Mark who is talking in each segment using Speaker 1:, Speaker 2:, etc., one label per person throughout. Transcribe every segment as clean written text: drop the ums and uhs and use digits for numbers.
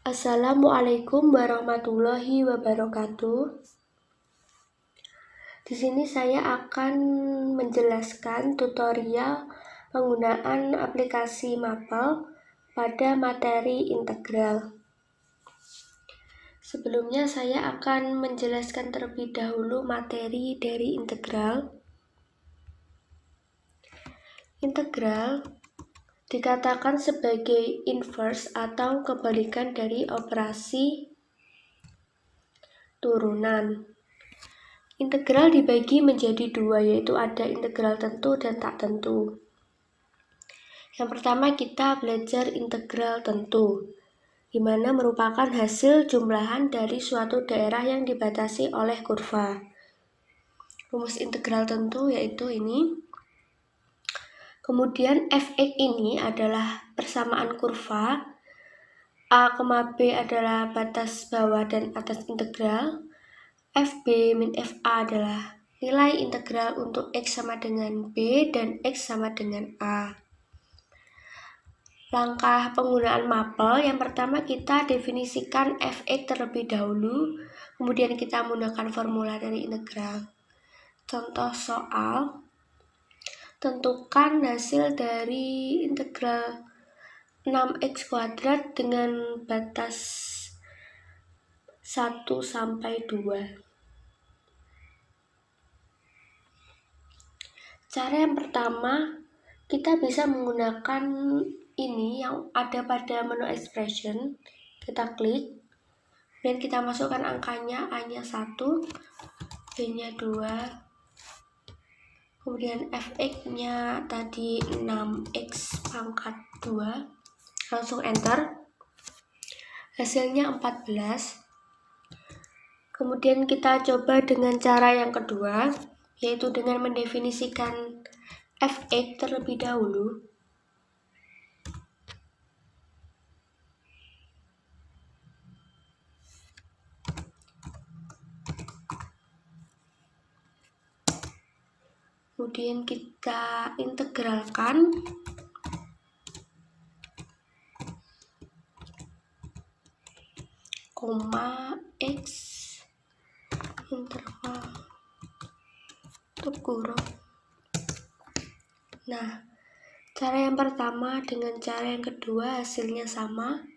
Speaker 1: Assalamualaikum warahmatullahi wabarakatuh. Di sini saya akan menjelaskan tutorial penggunaan aplikasi Maple pada materi integral. Sebelumnya saya akan menjelaskan terlebih dahulu materi dari integral. Integral dikatakan sebagai inverse atau kebalikan dari operasi turunan. Integral dibagi menjadi dua, yaitu ada integral tentu dan tak tentu. Yang pertama kita belajar integral tentu, di mana merupakan hasil jumlahan dari suatu daerah yang dibatasi oleh kurva. Rumus integral tentu yaitu ini. Kemudian fx ini adalah persamaan kurva, a, b adalah batas bawah dan atas integral, fb min fa adalah nilai integral untuk x sama dengan b dan x sama dengan a. Langkah penggunaan Maple, yang pertama kita definisikan fx terlebih dahulu, kemudian kita menggunakan formula dari integral. Contoh soal, tentukan hasil dari integral 6x kuadrat dengan batas 1 sampai 2. Cara yang pertama, kita bisa menggunakan ini yang ada pada menu expression. Kita klik, dan kita masukkan angkanya, A-nya 1, B-nya 2, kemudian fx-nya tadi 6x pangkat 2, langsung enter. Hasilnya 14. Kemudian kita coba dengan cara yang kedua, yaitu dengan mendefinisikan fx terlebih dahulu. Kemudian kita integralkan. Koma x interval tutup kurung. Nah, cara yang pertama dengan cara yang kedua hasilnya sama.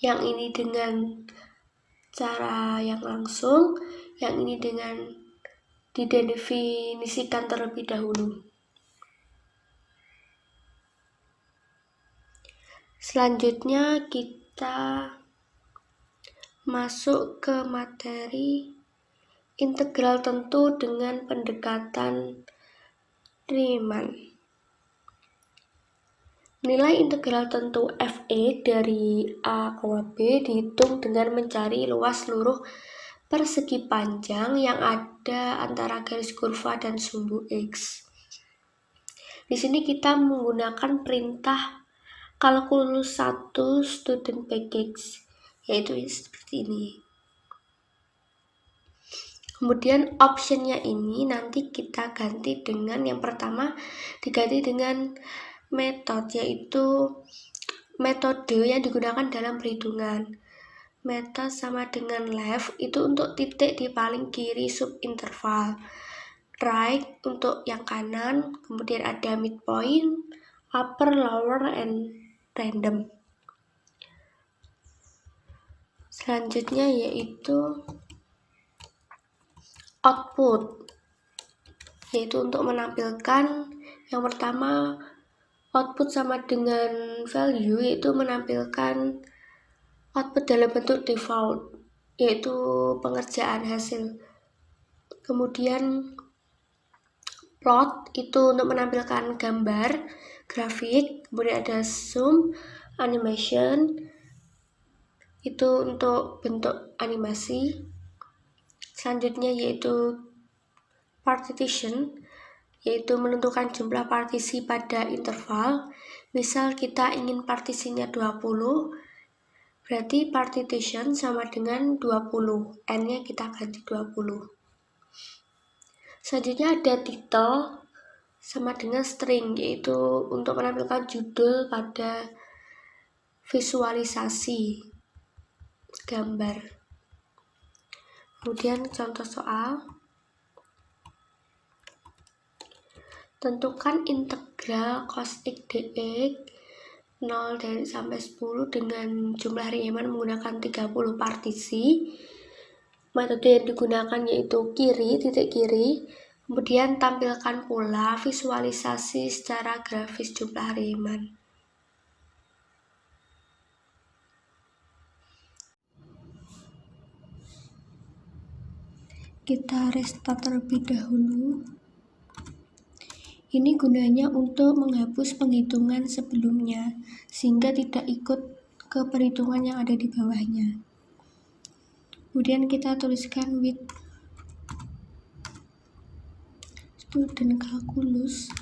Speaker 1: Yang ini dengan cara yang langsung, yang ini dengan didefinisikan terlebih dahulu. Selanjutnya kita masuk ke materi integral tentu dengan pendekatan Riemann. Nilai integral tentu Fe dari A, B dihitung dengan mencari luas seluruh persegi panjang yang ada antara garis kurva dan sumbu X. Di sini kita menggunakan perintah kalkulus 1 student package, yaitu seperti ini. Kemudian optionnya ini nanti kita ganti dengan yang pertama, diganti dengan metode, yaitu metode yang digunakan dalam perhitungan. Method sama dengan left itu untuk titik di paling kiri subinterval, right untuk yang kanan, kemudian ada midpoint, upper, lower, and random. Selanjutnya yaitu output, yaitu untuk menampilkan yang pertama output sama dengan value, yaitu menampilkan output dalam bentuk default, yaitu pengerjaan hasil. Kemudian plot itu untuk menampilkan gambar, grafik, kemudian ada zoom, animation, itu untuk bentuk animasi. Selanjutnya yaitu partition, yaitu menentukan jumlah partisi pada interval. Misal kita ingin partisinya 20, berarti partition sama dengan 20, n-nya kita ganti 20. Selanjutnya ada title sama dengan string, yaitu untuk menampilkan judul pada visualisasi gambar. Kemudian contoh soal, tentukan integral cos x dx 0 dari sampai 10 dengan jumlah Riemann menggunakan 30 partisi. Metode yang digunakan yaitu titik kiri. Kemudian tampilkan pula visualisasi secara grafis jumlah Riemann. Kita restart terlebih dahulu. Ini gunanya untuk menghapus penghitungan sebelumnya, sehingga tidak ikut ke perhitungan yang ada di bawahnya. Kemudian kita tuliskan with student calculus.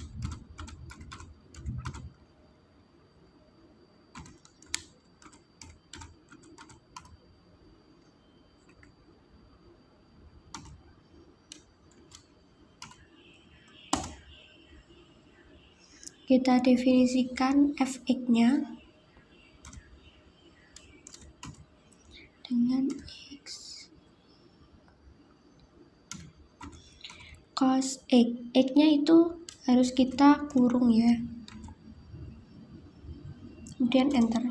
Speaker 1: Kita definisikan fx-nya dengan x cos x. X-nya itu harus kita kurung ya. Kemudian enter.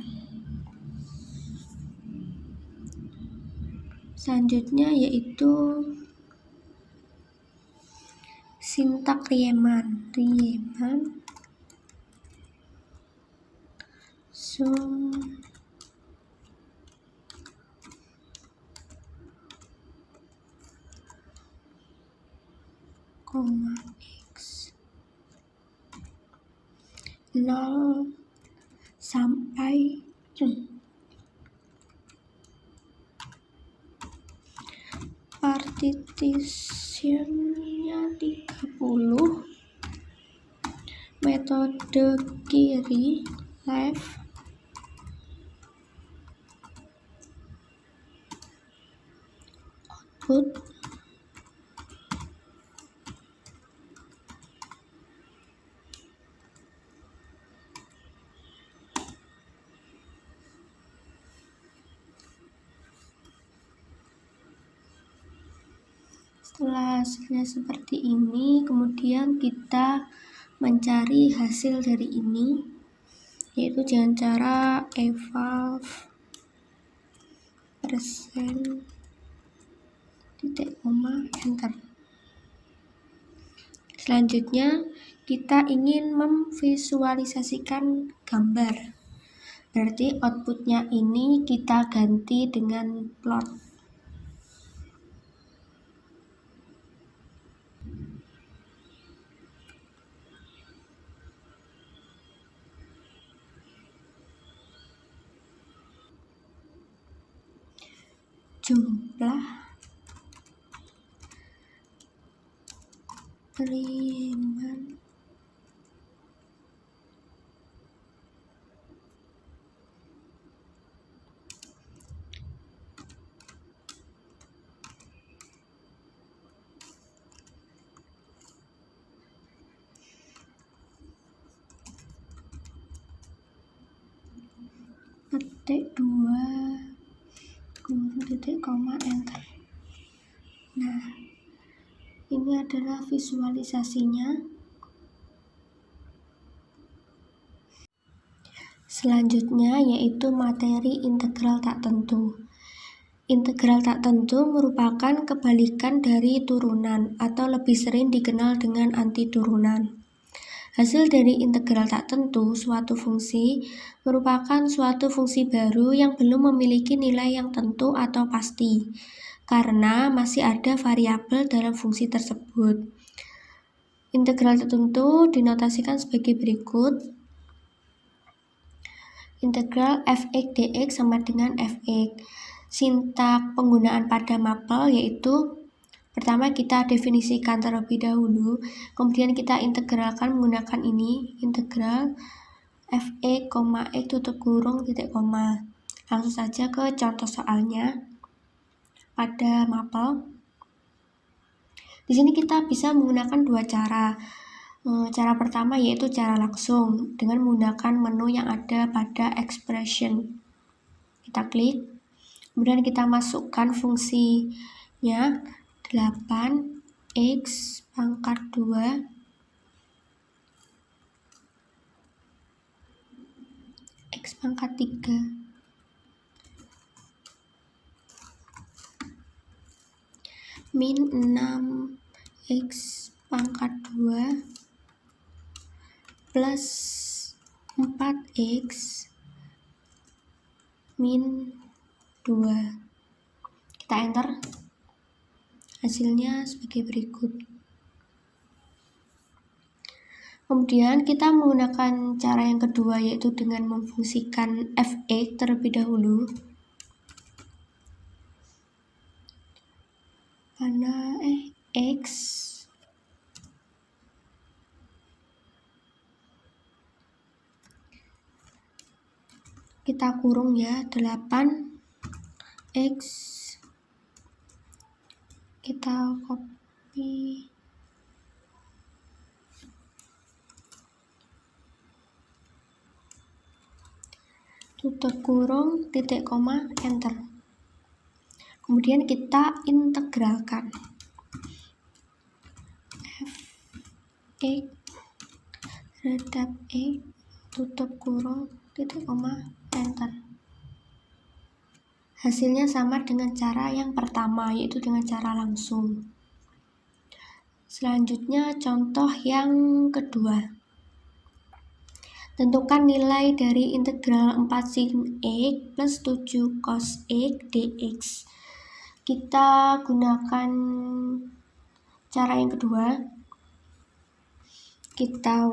Speaker 1: Selanjutnya yaitu sintak Riemann. Sum koma x 0 sampai partitionnya 30. Metode kiri left output Setelah hasilnya seperti ini, kemudian kita mencari hasil dari ini, yaitu dengan cara eval persen titik koma enter. Selanjutnya kita ingin memvisualisasikan gambar, berarti outputnya ini kita ganti dengan plot. Jumlah Riemann petik 2 kurung titik koma enter. Nah, ini adalah visualisasinya. Selanjutnya yaitu materi integral tak tentu. Integral tak tentu merupakan kebalikan dari turunan atau lebih sering dikenal dengan antiturunan. Hasil dari integral tak tentu suatu fungsi merupakan suatu fungsi baru yang belum memiliki nilai yang tentu atau pasti, karena masih ada variabel dalam fungsi tersebut. Integral tertentu dinotasikan sebagai berikut. Integral fx dx sama dengan fx. Sintak penggunaan pada mapel yaitu pertama kita definisikan terlebih dahulu, kemudian kita integralkan menggunakan ini, integral fx, x tutup kurung titik koma. Langsung saja ke contoh soalnya pada mapel. Di sini kita bisa menggunakan dua cara. Cara pertama yaitu cara langsung dengan menggunakan menu yang ada pada expression. Kita klik, kemudian kita masukkan fungsinya 8 x pangkat 2 x pangkat 3 min 6 x pangkat 2 plus 4x min 2. Kita enter. Hasilnya sebagai berikut. Kemudian kita menggunakan cara yang kedua yaitu dengan memfungsikan f(x) terlebih dahulu. Mana x kita kurung ya, 8x kita copy, tutup kurung, titik koma, enter. Kemudian kita integralkan f(x) terhadap x, tutup kurung, titik koma, enter. Hasilnya sama dengan cara yang pertama, yaitu dengan cara langsung. Selanjutnya contoh yang kedua. Tentukan nilai dari integral 4 sin x plus 7 cos x dx. Kita gunakan cara yang kedua. Kita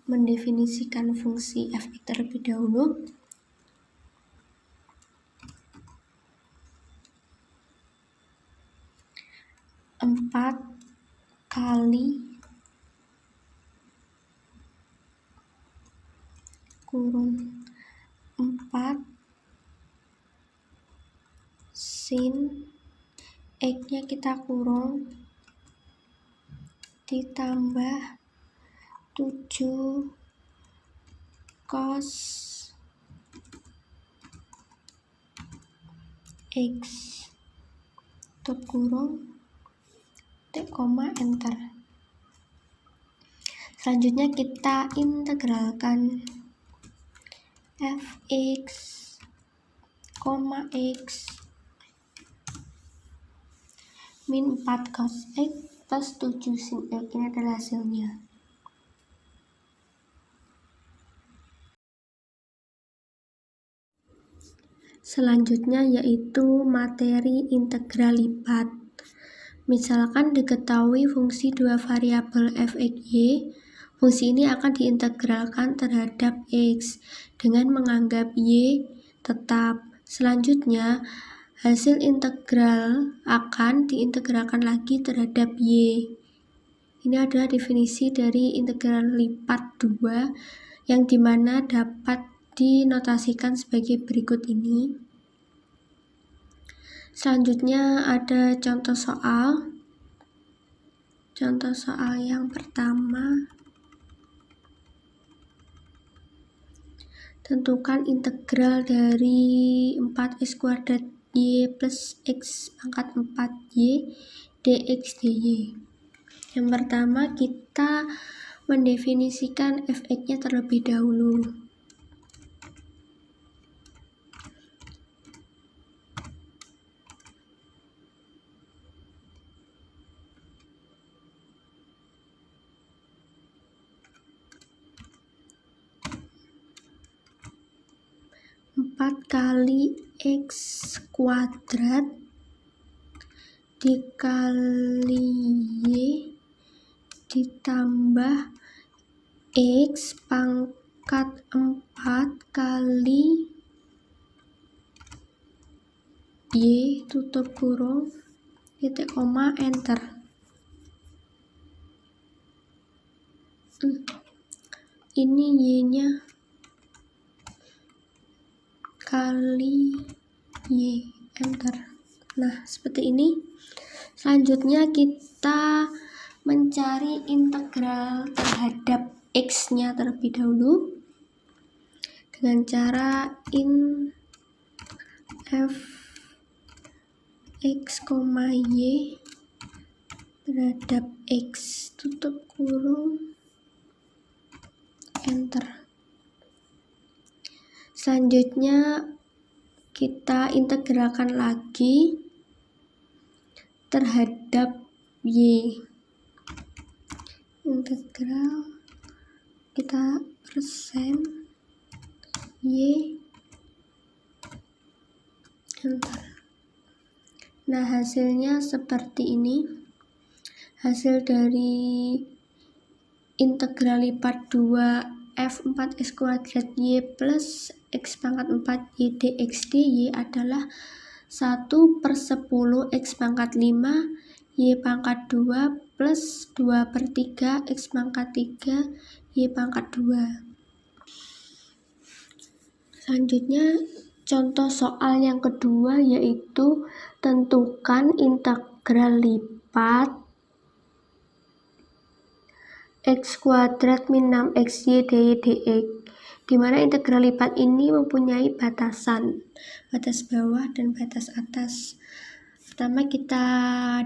Speaker 1: mendefinisikan fungsi f(x) terlebih dahulu. Empat kali kurung 4 sin x-nya kita kurung ditambah 7 cos x, tutup kurung, titik koma, enter. Selanjutnya kita integralkan f(x), x min 4 cos x plus 7 sin x. Ini adalah hasilnya. Selanjutnya yaitu materi integral lipat. Misalkan diketahui fungsi dua variabel f(x), y, fungsi ini akan diintegralkan terhadap x dengan menganggap y tetap. Selanjutnya, hasil integral akan diintegralkan lagi terhadap y. Ini adalah definisi dari integral lipat 2 yang dimana dapat dinotasikan sebagai berikut ini. Selanjutnya ada contoh soal. Contoh soal yang pertama. Tentukan integral dari 4x kuadrat y plus x pangkat 4y dx dy. Yang pertama kita mendefinisikan f(x)-nya terlebih dahulu. Kali x kuadrat dikali y ditambah x pangkat 4 kali y, tutup kurung, titik koma, enter. Ini y-nya kali y, enter. Nah, seperti ini. Selanjutnya kita mencari integral terhadap x-nya terlebih dahulu dengan cara in f x, y terhadap x, tutup kurung, enter. Selanjutnya kita integralkan lagi terhadap y. Integral kita persen y, enter. Nah, hasilnya seperti ini. Hasil dari integral lipat 2 f4x kuadrat y plus x pangkat 4 y dx dy adalah 1/10 x pangkat 5 y pangkat 2 plus 2/3 x pangkat 3 y pangkat 2. Selanjutnya contoh soal yang kedua, yaitu tentukan integral lipat x kuadrat min 6xy dy dx, di mana integral lipat ini mempunyai batasan, batas bawah dan batas atas. Pertama kita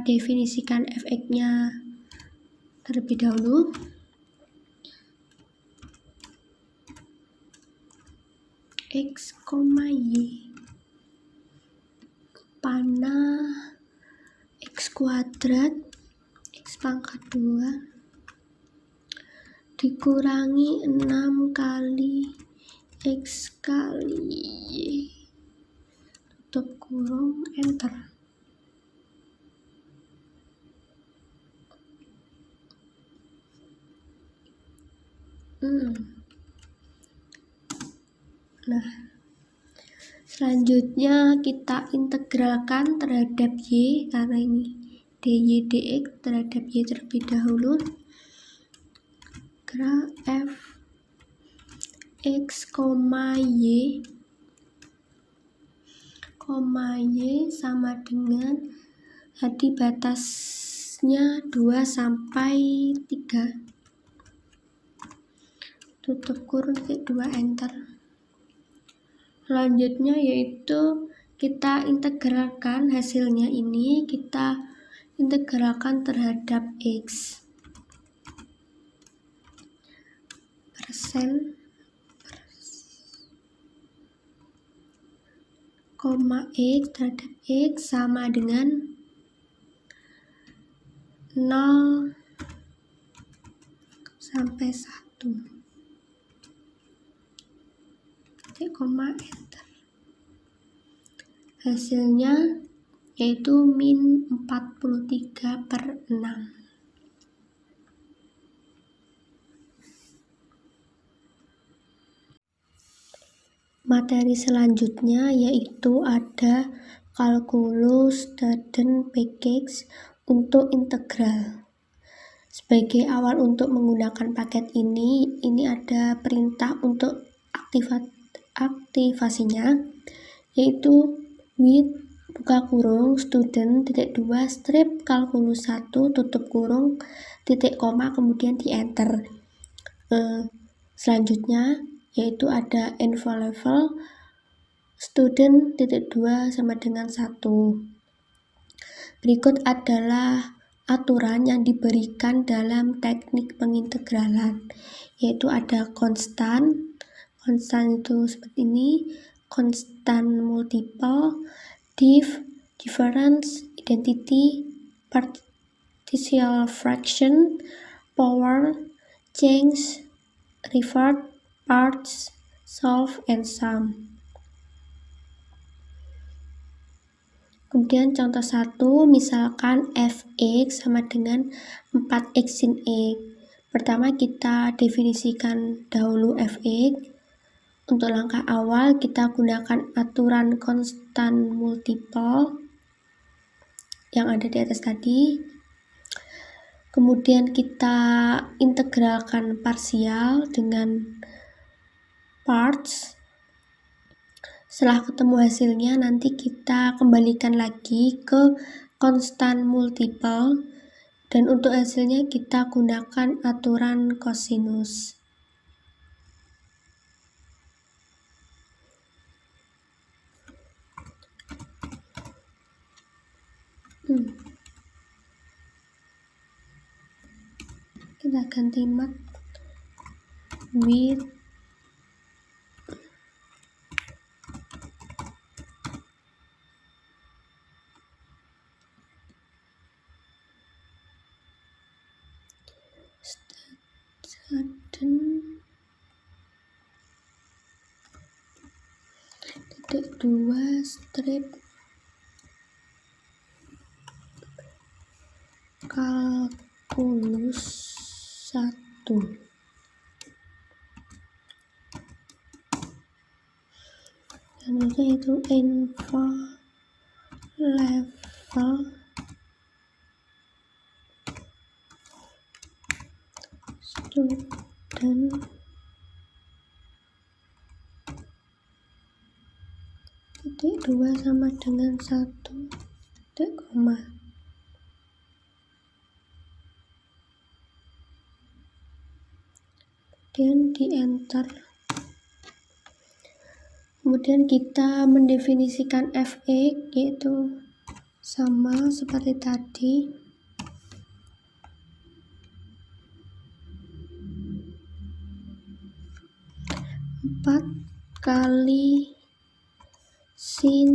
Speaker 1: definisikan fx-nya terlebih dahulu. X, y panah x kuadrat x pangkat 2 dikurangi 6 kali x kali y, tutup kurung, enter. Nah, selanjutnya kita integralkan terhadap y, karena ini dy dx terhadap y terlebih dahulu. Integral f x, y sama dengan tadi batasnya 2 sampai 3, tutup kurung, 2, enter. Selanjutnya yaitu kita integralkan hasilnya ini, kita integralkan terhadap x. Persen x terhadap x sama dengan 0 sampai 1. Enter. Hasilnya yaitu min 43/6. Materi selanjutnya yaitu ada kalkulus student package untuk integral. Sebagai awal untuk menggunakan paket ini ada perintah untuk aktivasinya, yaitu with buka kurung student (2) strip kalkulus 1 tutup kurung titik koma kemudian di enter. Selanjutnya yaitu ada info level student (2) sama dengan 1. Berikut adalah aturan yang diberikan dalam teknik pengintegralan, yaitu ada konstan itu seperti ini, konstan multiple, diff, difference, identity, partial fraction, power, change, revert, parts, solve, and sum. Kemudian contoh 1, misalkan fx sama dengan 4x sin x. Pertama kita definisikan dahulu fx. Untuk langkah awal kita gunakan aturan konstan multiple yang ada di atas tadi. Kemudian kita integralkan parsial dengan parts. Setelah ketemu hasilnya, nanti kita kembalikan lagi ke konstan multiple Dan untuk hasilnya kita gunakan aturan kosinus. Kita ganti mat with sudden titik 2 strip kalkulus 1. Selanjutnya itu info level student titik 2 sama dengan 1 titik koma. Kemudian di enter. Kemudian kita mendefinisikan fx yaitu sama seperti tadi. Empat kali sin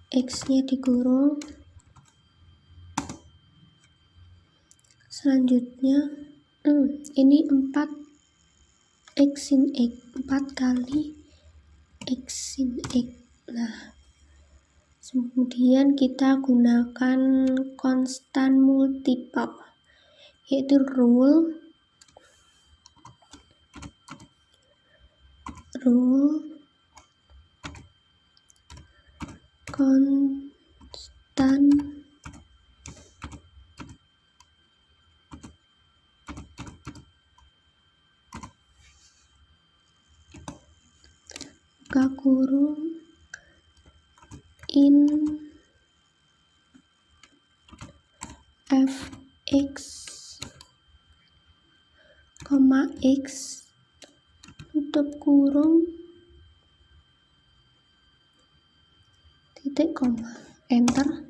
Speaker 1: x-nya dikurung. Selanjutnya ini 4 x sin x, 4 kali x sin x. Nah, kemudian kita gunakan konstan multiple, yaitu rule konstan buka kurung in fx, x tutup kurung titik koma, enter.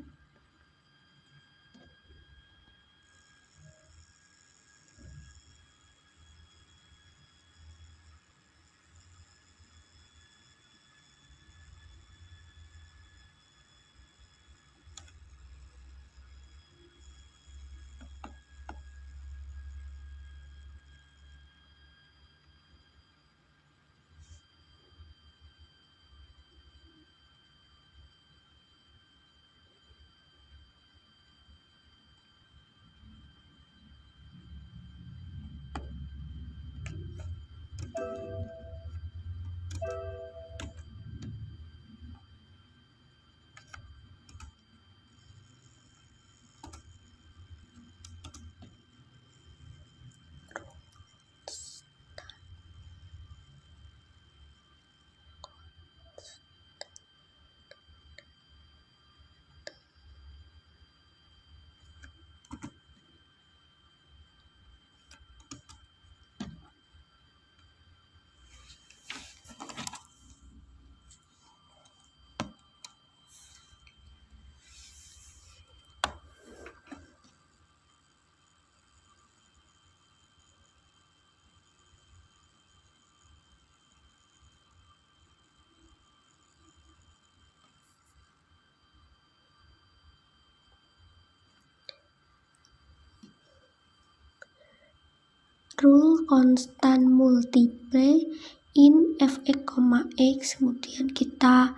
Speaker 1: Rule konstan multiple in fx, x, kemudian kita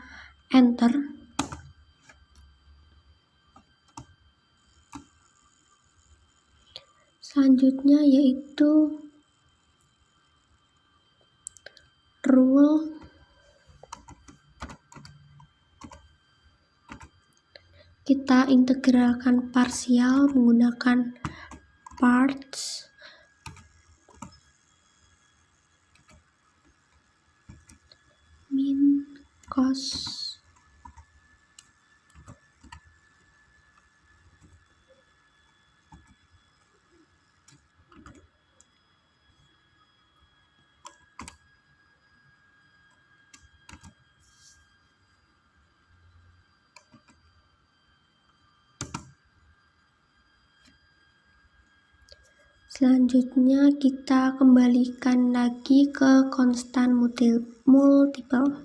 Speaker 1: enter. Selanjutnya yaitu rule kita integralkan parsial menggunakan parts min cos Selanjutnya kita kembalikan lagi ke konstan multiple.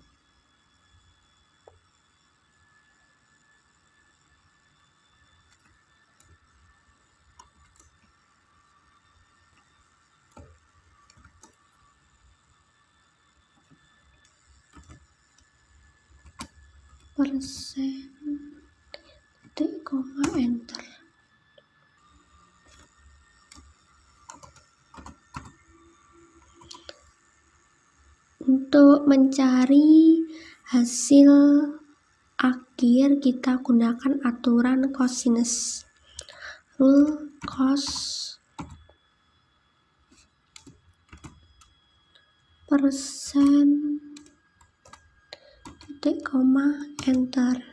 Speaker 1: Persen, titik, koma, enter. Untuk mencari hasil akhir kita gunakan aturan cosinus. Rule cos persen, titik, koma, enter.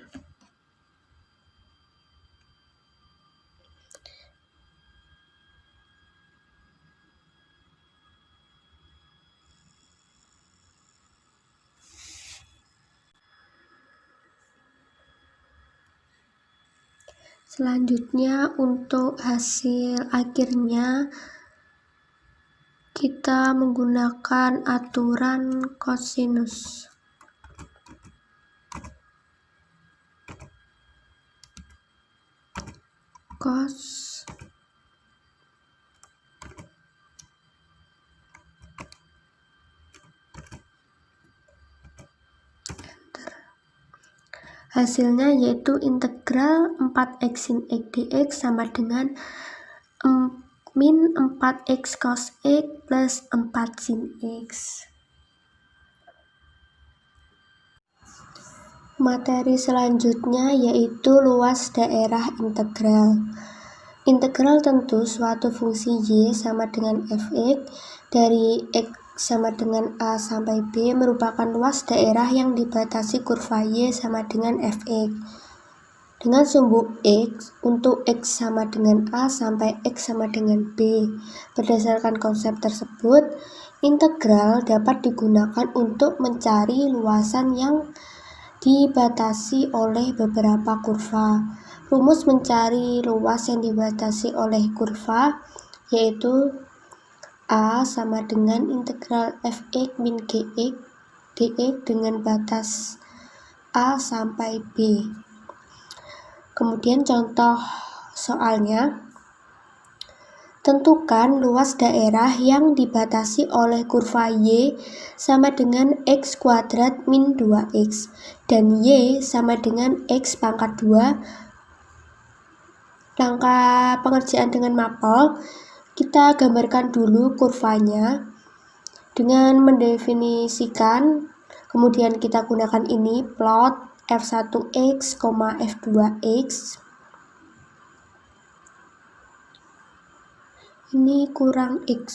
Speaker 1: Selanjutnya untuk hasil akhirnya kita menggunakan aturan cosinus. Cos hasilnya yaitu integral 4x sin x dx sama dengan min 4x cos x plus 4 sin x. Materi selanjutnya yaitu luas daerah integral. Integral tentu suatu fungsi y sama dengan fx dari x sama dengan a sampai b merupakan luas daerah yang dibatasi kurva y sama dengan fx. Dengan sumbu x untuk x sama dengan a sampai x sama dengan b. Berdasarkan konsep tersebut, integral dapat digunakan untuk mencari luasan yang dibatasi oleh beberapa kurva. Rumus mencari luas yang dibatasi oleh kurva yaitu A sama dengan integral fx min gx dx dengan batas A sampai B. Kemudian contoh soalnya, tentukan luas daerah yang dibatasi oleh kurva y sama dengan x kuadrat min 2x dan y sama dengan x pangkat 2. Langkah pengerjaan dengan mapel, kita gambarkan dulu kurvanya dengan mendefinisikan, kemudian kita gunakan ini plot f1x, f2x. Ini kurang x.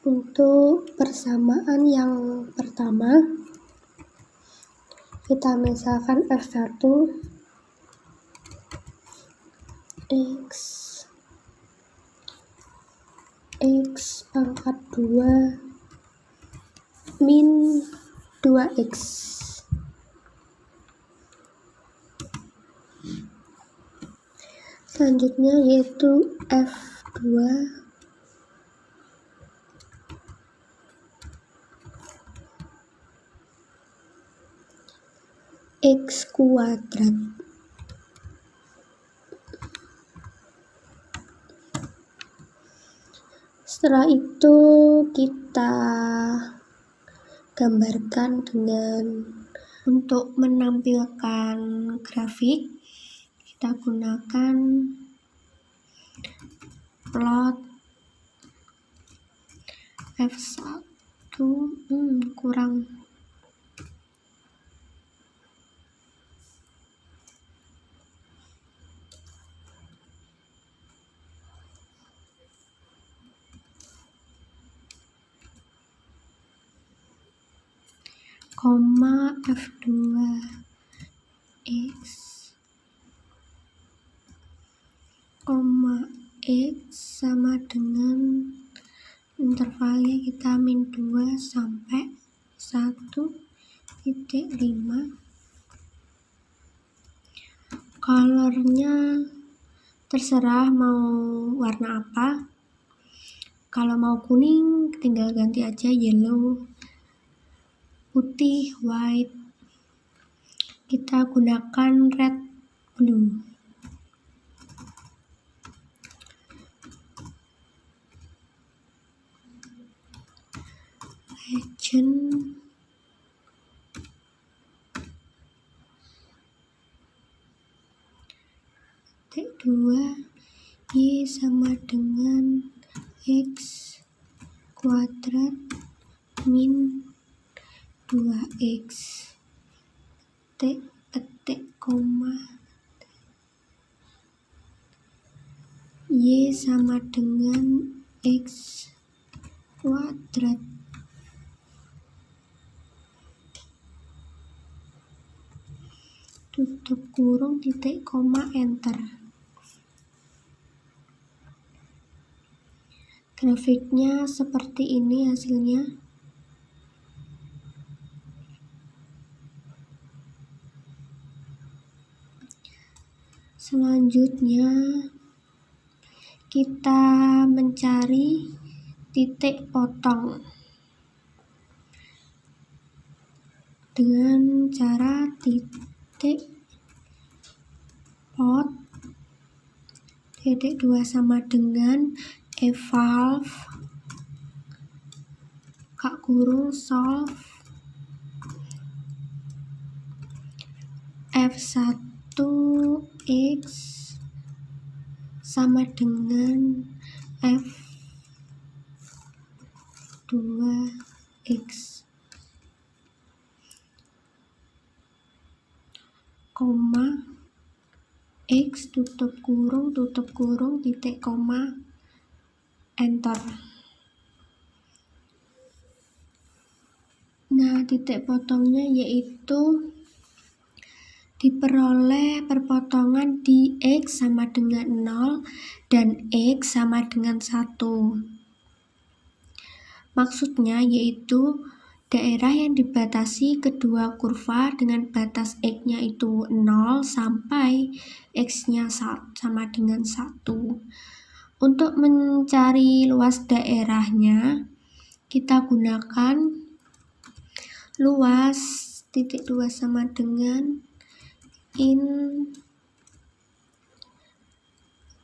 Speaker 1: Untuk persamaan yang pertama, kita misalkan f1 x pangkat 2 min 2x. Selanjutnya yaitu f2 x kuadrat. Setelah itu kita gambarkan dengan, untuk menampilkan grafik kita gunakan plot f1 kurang. Koma f2 x koma x sama dengan intervalnya kita -2 sampai 1,5. Colornya terserah mau warna apa. Kalau mau kuning tinggal ganti aja yellow, putih white. Kita gunakan red blue. Legend T2 Y sama dengan X kuadrat min 2X ketik koma Y sama dengan X kuadrat tutup kurung titik koma enter. Grafiknya seperti ini hasilnya. Selanjutnya kita mencari titik potong dengan cara titik pot titik 2 sama dengan evolve solve f1x sama dengan f2x koma x tutup kurung titik koma enter. Nah, titik potongnya yaitu diperoleh perpotongan di X sama dengan 0 dan X sama dengan 1. Maksudnya yaitu daerah yang dibatasi kedua kurva dengan batas X-nya itu 0 sampai X-nya sama dengan 1. Untuk mencari luas daerahnya, kita gunakan luas titik 2 sama dengan in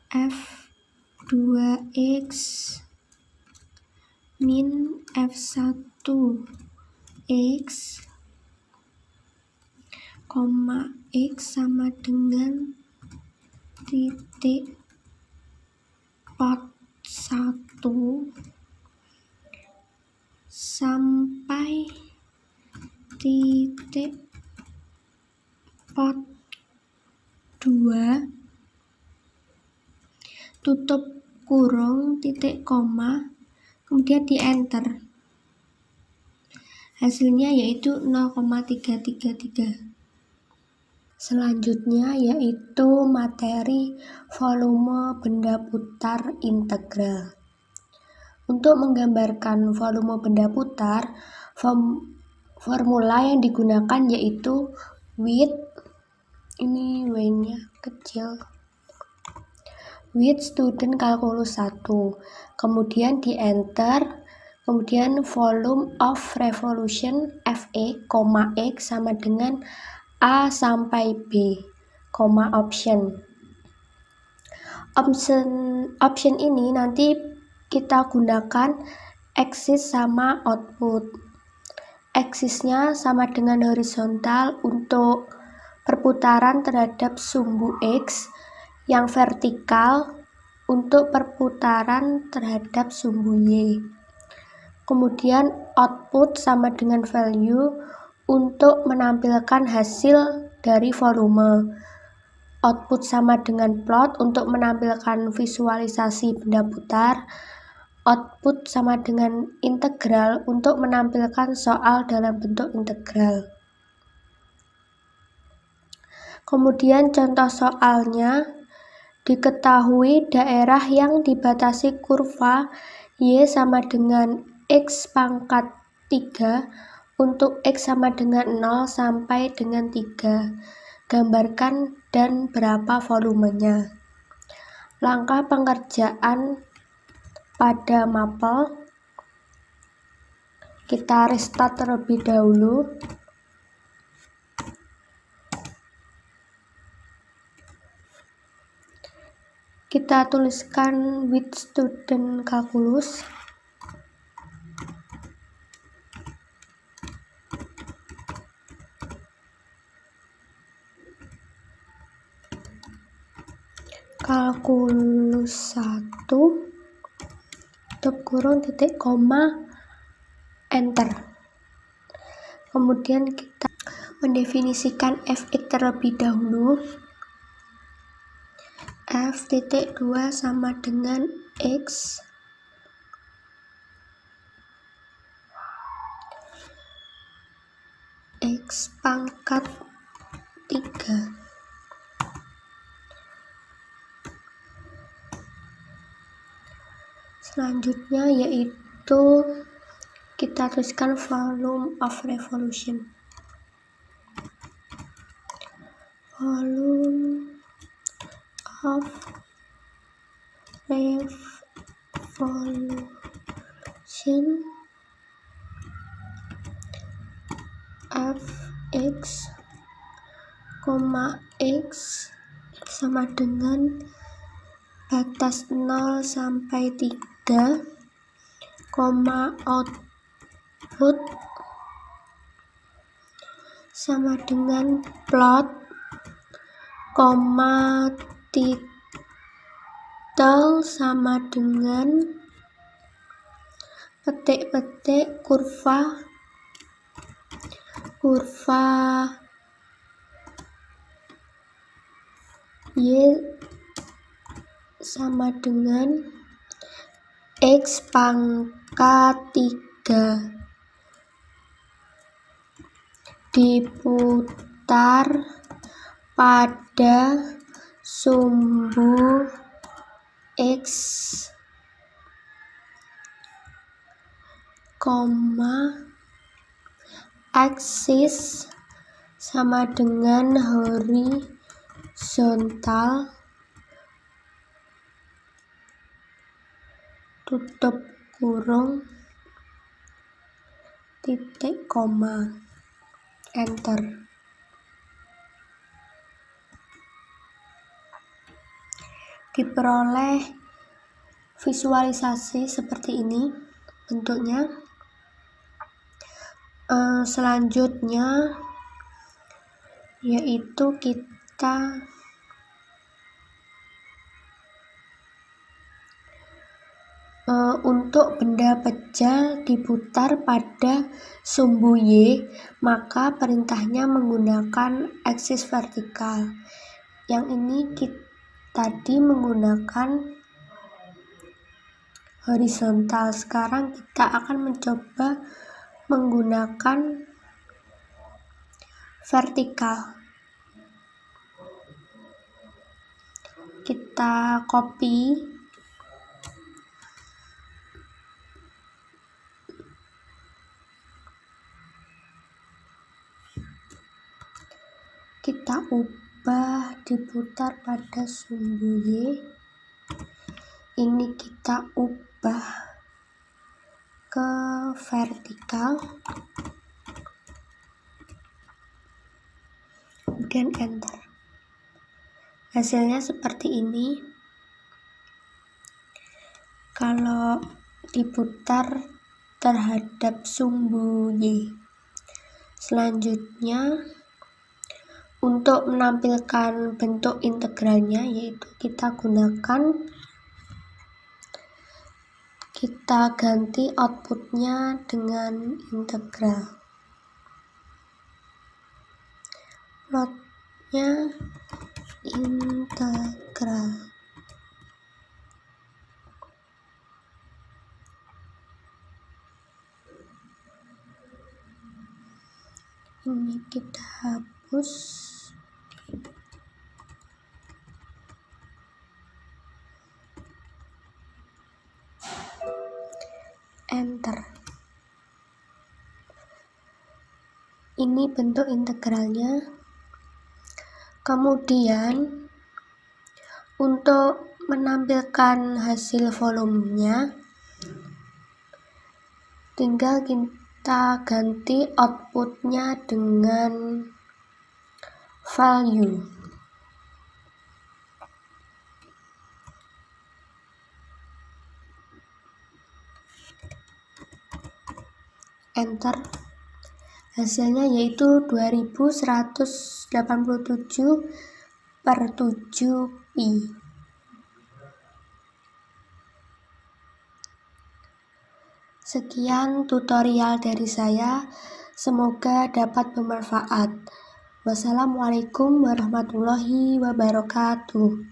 Speaker 1: f2x min f1x koma x sama dengan titik pot 1 sampai titik pot 2 tutup kurung titik koma kemudian di enter. Hasilnya yaitu 0,333. Selanjutnya yaitu materi volume benda putar integral. Untuk menggambarkan volume benda putar, formula yang digunakan yaitu width, ini W-nya kecil, width student kalkulus 1, kemudian di enter, kemudian volume of revolution FE, X sama dengan A sampai B, option. Option ini nanti kita gunakan axis sama output. Axisnya sama dengan horizontal untuk perputaran terhadap sumbu X, yang vertikal untuk perputaran terhadap sumbu Y. Kemudian output sama dengan value untuk menampilkan hasil dari volume. Output sama dengan plot untuk menampilkan visualisasi benda putar. Output sama dengan integral untuk menampilkan soal dalam bentuk integral. Kemudian contoh soalnya, diketahui daerah yang dibatasi kurva Y sama dengan X pangkat 3 untuk X sama dengan 0 sampai dengan 3. Gambarkan dan berapa volumenya. Langkah pengerjaan pada mapel. Kita restart terlebih dahulu. Kita tuliskan with student calculus. Kalkulus 1 tutup kurung titik koma enter. Kemudian kita mendefinisikan fx terlebih dahulu. F titik 2 sama dengan X pangkat 3. Selanjutnya yaitu kita tuliskan volume of revolution. Volume of revolution fx, x sama dengan batas 0 sampai 3, output sama dengan plot, title sama dengan petik-petik kurva Y sama dengan X pangkat 3 diputar pada sumbu X, aksis sama dengan horizontal, tutup kurung, titik koma, enter. Diperoleh visualisasi seperti ini bentuknya. Selanjutnya yaitu kita untuk benda pecah diputar pada sumbu Y, maka perintahnya menggunakan aksis vertikal. Yang ini tadi menggunakan horizontal. Sekarang kita akan mencoba menggunakan vertikal. Kita copy, kita ubah diputar pada sumbu Y. Ini kita ubah ke vertikal, kemudian enter. Hasilnya seperti ini. Kalau diputar terhadap sumbu Y. Selanjutnya untuk menampilkan bentuk integralnya, yaitu kita ganti outputnya dengan integral. Plotnya integral. Ini kita hapus. ini bentuk integralnya. Kemudian untuk menampilkan hasil volumenya, tinggal kita ganti outputnya dengan value. Enter. Hasilnya yaitu 2187/7pi. Sekian tutorial dari saya, semoga dapat bermanfaat. Wassalamualaikum warahmatullahi wabarakatuh.